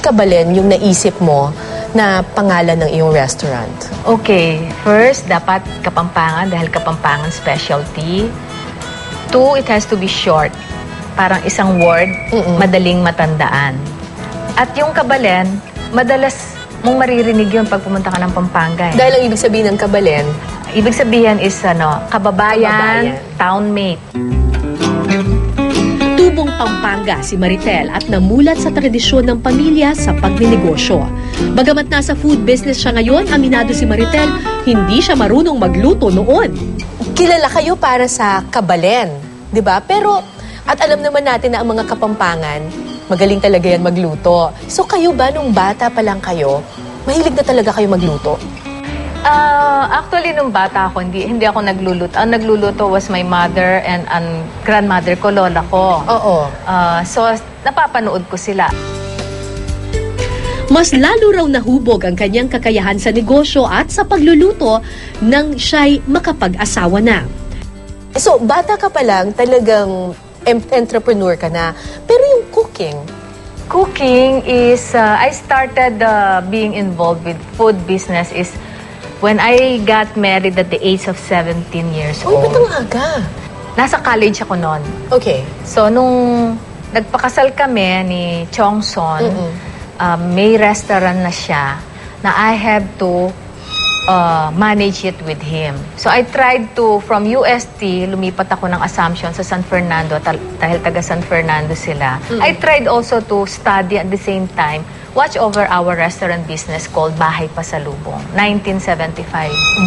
Kabalen yung naisip mo na pangalan ng iyong restaurant? Okay, first, dapat Kapampangan dahil Kapampangan specialty. 2, it has to be short. Parang isang word, madaling matandaan. At yung Kabalen, madalas mong maririnig yun pag pumunta ka ng Pampanga. Dahil ang ibig sabihin ng Kabalen? Ibig sabihin is kababayan, townmate. Tubong Pampanga si Maritel at namulat sa tradisyon ng pamilya sa pagninegosyo. Bagamat nasa food business siya ngayon, aminado si Maritel, hindi siya marunong magluto noon. Kilala kayo para sa Kabalen, di ba? Pero, at alam naman natin na ang mga Kapampangan, magaling talaga yan magluto. So kayo ba, nung bata pa lang kayo, mahilig na talaga kayo magluto? Actually, nung bata ako, hindi ako nagluluto. Ang nagluluto was my mother and ang grandmother ko, lola ko. Oo. So, napapanood ko sila. Mas lalo raw nahubog ang kanyang kakayahan sa negosyo at sa pagluluto nang siya'y makapag-asawa na. So, bata ka pa lang, talagang entrepreneur ka na. Pero yung cooking? Cooking is, I started being involved with food business is when I got married at the age of 17 years Uy, old. ba't ang aga? Nasa college ako noon. Okay. So, nung nagpakasal kami ni Chong Son, may restaurant na siya na I have to manage it with him. So, I tried to, from UST, lumipat ako ng Assumption sa San Fernando dahil taga San Fernando sila. I tried also to study at the same time, watch over our restaurant business called Bahay Pasalubong, 1975.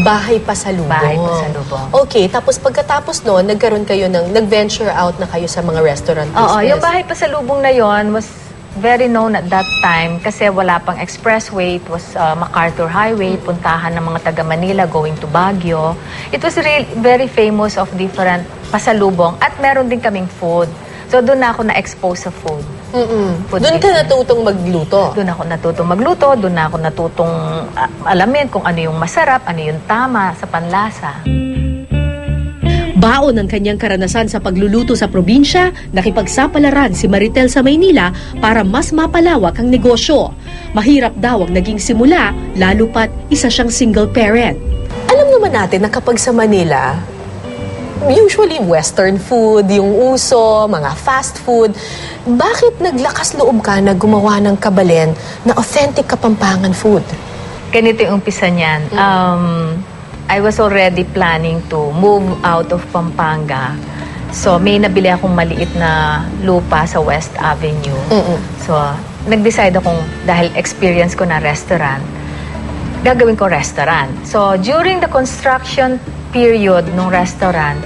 Bahay Pasalubong. Bahay Pasalubong. Okay, tapos pagkatapos noon, nagkaroon kayo nag-venture out na kayo sa mga restaurant business. Oo, yung Bahay Pasalubong na yon was very known at that time kasi wala pang expressway. It was MacArthur Highway, puntahan ng mga taga Manila going to Baguio. It was really very famous of different pasalubong at meron din kaming food. So doon na ako na-expose sa food. Doon ka natutong magluto? Doon ako natutong magluto, doon na ako natutong alamin kung ano yung masarap, ano yung tama sa panlasa. Baon ng kanyang karanasan sa pagluluto sa probinsya, nakipagsapalaran si Maritel sa Maynila para mas mapalawak ang negosyo. Mahirap daw ang naging simula, lalo pat isa siyang single parent. Alam naman natin na kapag sa Manila, usually Western food, yung uso, mga fast food. Bakit naglakas loob ka na gumawa ng Kabalen na authentic Kapampangan food? Ganito yung umpisa niyan. I was already planning to move out of Pampanga. So, may nabili akong maliit na lupa sa West Avenue. So, nag-decide akong, dahil experience ko na restaurant, gagawin ko restaurant. So, during the construction period ng restaurant,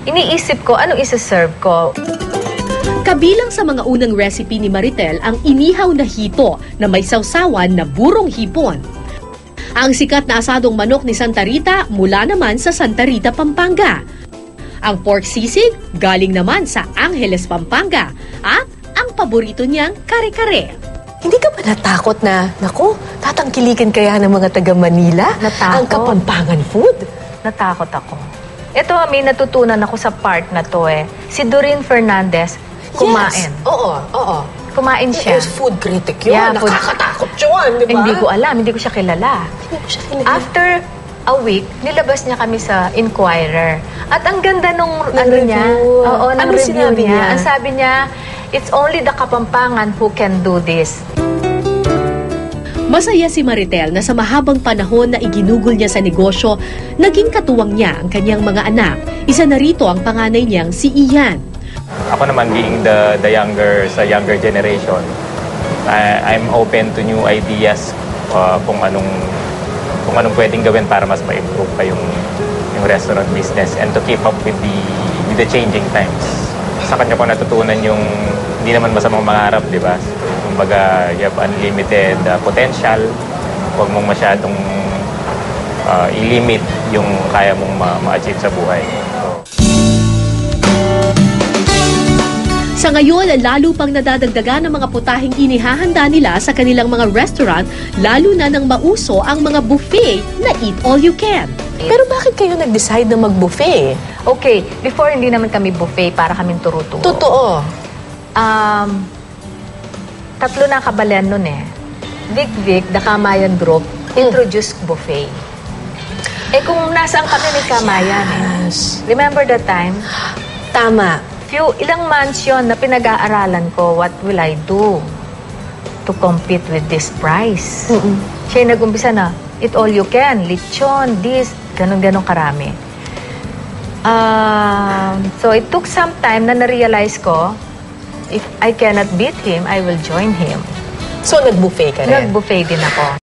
iniisip ko, ano isa-serve ko? Kabilang sa mga unang recipe ni Maritel ang inihaw na hito na may sawsawan na burong hipon. Ang sikat na asadong manok ni Santa Rita mula naman sa Santa Rita, Pampanga. Ang pork sisig galing naman sa Angeles, Pampanga. At ang paborito niyang kare-kare. Hindi ka ba natakot na, naku, tatangkilikin kaya ng mga taga Manila Natakot. ang Kapampangan food? Natakot ako. Ito, may natutunan ako sa part na to eh. Si Doreen Fernandez, kumain. Yes. Oo. Kumain siya. Yes, food critic yun. Yeah, food- Nakakatakot yun, di ba? Hindi ko alam, hindi ko siya kilala. Hindi ko siya kilala. After a week, nilabas niya kami sa Inquirer. At ang ganda nung ano niya. review. Oo, ng Ano review sinabi niya? Ang sabi niya, it's only the Kapampangan who can do this. Masaya si Maritel na sa mahabang panahon na iginugol niya sa negosyo, naging katuwang niya ang kanyang mga anak. Isa na rito ang panganay niyang si Ian. Ako naman being the younger generation, I'm open to new ideas kung anong pwedeng gawin para mas ma-improve pa yung restaurant business and to keep up with the changing times. Sa kanya ko natutunan yung hindi naman masamang mangarap, di ba? Kumbaga, you have unlimited potential. Huwag mong masyadong i-limit yung kaya mong ma-achieve sa buhay. Sa ngayon, lalo pang nadadagdagan ng mga putahing inihahanda nila sa kanilang mga restaurant, lalo na nang mauso ang mga buffet na eat all you can. Pero bakit kayo nag-decide na mag-buffet? Okay, before hindi naman kami buffet para kaming turo-turo. Totoo. tatlo na Kabalen nun eh. Vic, the Kamayan Group, introduced buffet. Eh kung nasaan kami ni Kamayan Yes. remember that time? Tama. Ilang months yun na pinag-aaralan ko, what will I do to compete with this price? Siya yung nag-umpisa na, eat all you can, lechon, this, ganun-ganun karami. So it took some time na na-realize ko, if I cannot beat him, I will join him. So, nag-buffet ka rin? Nag-buffet din ako.